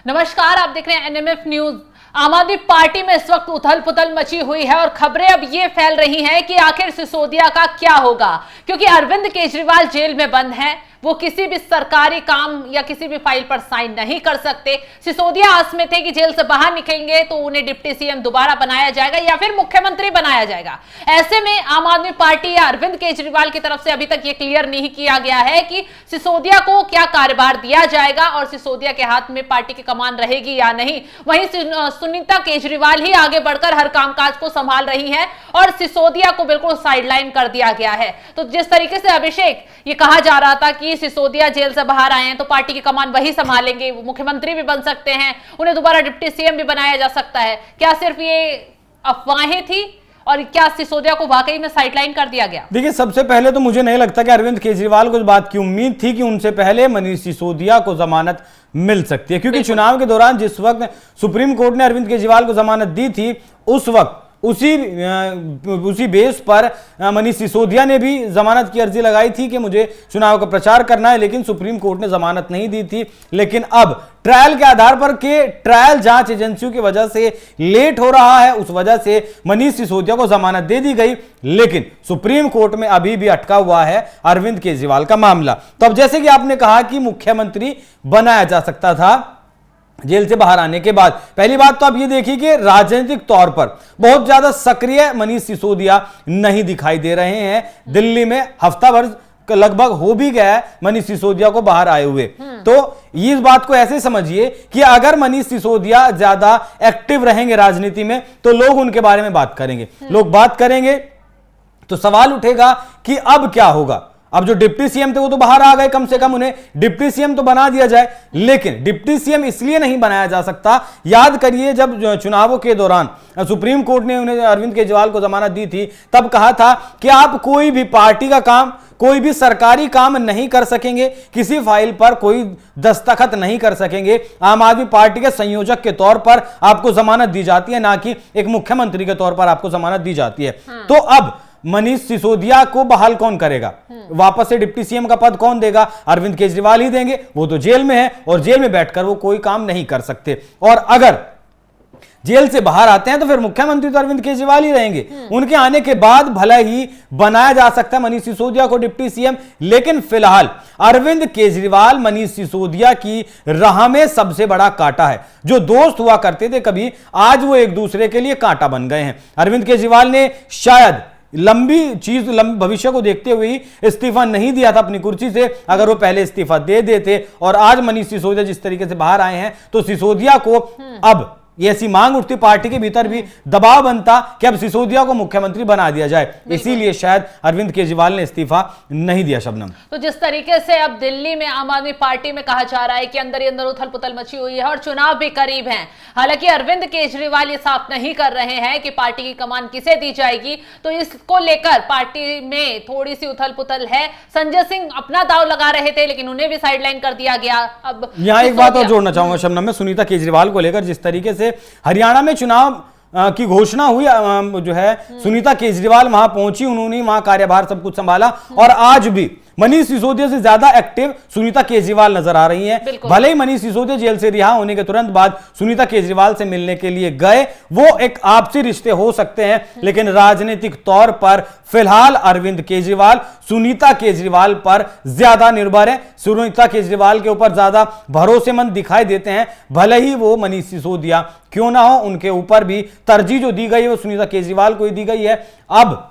नमस्कार, आप देख रहे हैं एनएमएफ न्यूज। आम आदमी पार्टी में इस वक्त उथल पुथल मची हुई है और खबरें अब ये फैल रही हैं कि आखिर सिसोदिया का क्या होगा, क्योंकि अरविंद केजरीवाल जेल में बंद हैं। वो किसी भी सरकारी काम या किसी भी फाइल पर साइन नहीं कर सकते। सिसोदिया आस में थे कि जेल से बाहर निकलेंगे तो उन्हें डिप्टी सीएम दोबारा बनाया जाएगा या फिर मुख्यमंत्री बनाया जाएगा। ऐसे में आम आदमी पार्टी या अरविंद केजरीवाल की तरफ से अभी तक ये क्लियर नहीं किया गया है कि सिसोदिया को क्या कार्यभार दिया जाएगा और सिसोदिया के हाथ में पार्टी की कमान रहेगी या नहीं। वहीं सुनीता केजरीवाल ही आगे बढ़कर हर कामकाज को संभाल रही हैं और सिसोदिया को बिल्कुल साइडलाइन कर दिया गया है। तो जिस तरीके से अभिषेक ये कहा जा रहा था कि सिसोदिया जेल से बाहर आए हैं तो पार्टी की कमान वही संभालेंगे, वो मुख्यमंत्री भी बन सकते हैं, उन्हें दोबारा डिप्टी सीएम भी बनाया जा सकता है, क्या सिर्फ ये अफवाहें थी और क्या सिसोदिया को वाकई में साइडलाइन कर दिया गया? देखिए, सबसे पहले तो मुझे नहीं लगता कि अरविंद केजरीवाल को इस बात की उम्मीद थी कि उनसे पहले मनीष सिसोदिया को जमानत मिल सकती है, क्योंकि चुनाव के दौरान जिस वक्त सुप्रीम कोर्ट ने अरविंद केजरीवाल को जमानत दी थी उस वक्त उसी बेस पर मनीष सिसोदिया ने भी जमानत की अर्जी लगाई थी कि मुझे चुनाव का प्रचार करना है, लेकिन सुप्रीम कोर्ट ने जमानत नहीं दी थी। लेकिन अब ट्रायल के आधार पर के ट्रायल जांच एजेंसियों की वजह से लेट हो रहा है, उस वजह से मनीष सिसोदिया को जमानत दे दी गई, लेकिन सुप्रीम कोर्ट में अभी भी अटका हुआ है अरविंद केजरीवाल का मामला। तो अब जैसे कि आपने कहा कि मुख्यमंत्री बनाया जा सकता था जेल से बाहर आने के बाद, पहली बात तो आप ये देखिए कि राजनीतिक तौर पर बहुत ज्यादा सक्रिय मनीष सिसोदिया नहीं दिखाई दे रहे हैं। दिल्ली में हफ्ता भर लगभग हो भी गया है मनीष सिसोदिया को बाहर आए हुए। तो इस बात को ऐसे समझिए कि अगर मनीष सिसोदिया ज्यादा एक्टिव रहेंगे राजनीति में तो लोग उनके बारे में बात करेंगे, लोग बात करेंगे तो सवाल उठेगा कि अब क्या होगा। अब जो डिप्टी सीएम थे वो तो बाहर आ गए, कम से कम उन्हें डिप्टी सीएम तो बना दिया जाए, लेकिन डिप्टी सीएम इसलिए नहीं बनाया जा सकता। याद करिए, जब चुनावों के दौरान सुप्रीम कोर्ट ने उन्हें अरविंद केजरीवाल को जमानत दी थी, तब कहा था कि आप कोई भी पार्टी का काम, कोई भी सरकारी काम नहीं कर सकेंगे, किसी फाइल पर कोई दस्तखत नहीं कर सकेंगे। आम आदमी पार्टी के संयोजक के तौर पर आपको जमानत दी जाती है, ना कि एक मुख्यमंत्री के तौर पर आपको जमानत दी जाती है। तो अब मनीष सिसोदिया को बहाल कौन करेगा, वापस से डिप्टी सीएम का पद कौन देगा? अरविंद केजरीवाल ही देंगे। वो तो जेल में है और जेल में बैठकर वो कोई काम नहीं कर सकते, और अगर जेल से बाहर आते हैं तो फिर मुख्यमंत्री तो अरविंद केजरीवाल ही रहेंगे। उनके आने के बाद भले ही बनाया जा सकता है मनीष सिसोदिया को डिप्टी सीएम, लेकिन फिलहाल अरविंद केजरीवाल मनीष सिसोदिया की राह में सबसे बड़ा कांटा है। जो दोस्त हुआ करते थे कभी, आज वो एक दूसरे के लिए कांटा बन गए हैं। अरविंद केजरीवाल ने शायद लंबी भविष्य को देखते हुए इस्तीफा नहीं दिया था अपनी कुर्सी से। अगर वो पहले इस्तीफा दे देते और आज मनीष सिसोदिया जिस तरीके से बाहर आए हैं तो सिसोदिया को अब ऐसी मांग उठती, पार्टी के भीतर भी दबाव बनता कि अब सिसोदिया को मुख्यमंत्री बना दिया जाए। इसीलिए शायद अरविंद केजरीवाल ने इस्तीफा नहीं दिया। शबनम, तो जिस तरीके से अब दिल्ली में आम आदमी पार्टी में कहा जा रहा है कि अंदर ही अंदर उथल पुथल मची हुई है और चुनाव भी करीब हैं, हालांकि अरविंद केजरीवाल ये साफ नहीं कर रहे हैं कि पार्टी की कमान किसे दी जाएगी, तो इसको लेकर पार्टी में थोड़ी सी उथल पुथल है। संजय सिंह अपना दांव लगा रहे थे लेकिन उन्हें भी साइडलाइन कर दिया गया। अब यहां एक बात और जोड़ना चाहूंगा शबनम, में सुनीता केजरीवाल को लेकर जिस तरीके से हरियाणा में चुनाव की घोषणा हुई, जो है सुनीता केजरीवाल वहां पहुंची, उन्होंने वहां कार्यभार सब कुछ संभाला, और आज भी मनीष सिसोदिया से ज्यादा एक्टिव सुनीता केजरीवाल नजर आ रही हैं। भले ही मनीष सिसोदिया जेल से रिहा होने के तुरंत बाद सुनीता केजरीवाल से मिलने के लिए गए, वो एक आपसी रिश्ते हो सकते हैं, लेकिन राजनीतिक तौर पर फिलहाल अरविंद केजरीवाल सुनीता केजरीवाल पर ज्यादा निर्भर है, सुनीता केजरीवाल के ऊपर ज्यादा भरोसेमंद दिखाई देते हैं। भले ही वो मनीष सिसोदिया क्यों ना हो, उनके ऊपर भी तरजीह जो दी गई है वो सुनीता केजरीवाल को ही दी गई है। अब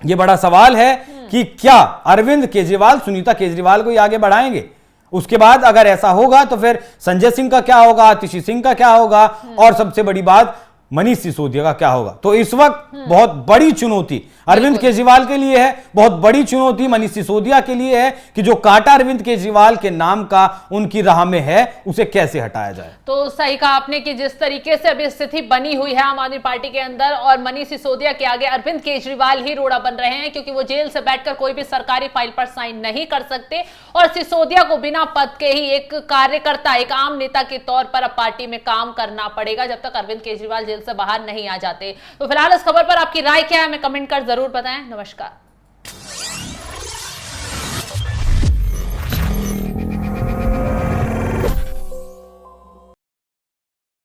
यह बड़ा सवाल है कि क्या अरविंद केजरीवाल सुनीता केजरीवाल को ही आगे बढ़ाएंगे? उसके बाद अगर ऐसा होगा तो फिर संजय सिंह का क्या होगा, आतिशी सिंह का क्या होगा, और सबसे बड़ी बात मनीष सिसोदिया का क्या होगा? तो इस वक्त बहुत बड़ी चुनौती अरविंद केजरीवाल के लिए है, बहुत बड़ी चुनौती मनीष सिसोदिया के लिए है कि जो कांटा अरविंद केजरीवाल के नाम का उनकी राह में है उसे कैसे हटाया जाए। तो सही कहा आपने कि जिस तरीके से अभी स्थिति बनी हुई है आम आदमी पार्टी के अंदर, और मनीष सिसोदिया के आगे अरविंद केजरीवाल ही रोड़ा बन रहे हैं, क्योंकि वो जेल से बैठकर कोई भी सरकारी फाइल पर साइन नहीं कर सकते, और सिसोदिया को बिना पद के ही एक कार्यकर्ता, एक आम नेता के तौर पर अब पार्टी में काम करना पड़ेगा जब तक अरविंद केजरीवाल जेल से बाहर नहीं आ जाते। तो फिलहाल इस खबर पर आपकी राय क्या है, हमें कमेंट कर जरूर बताएं। नमस्कार।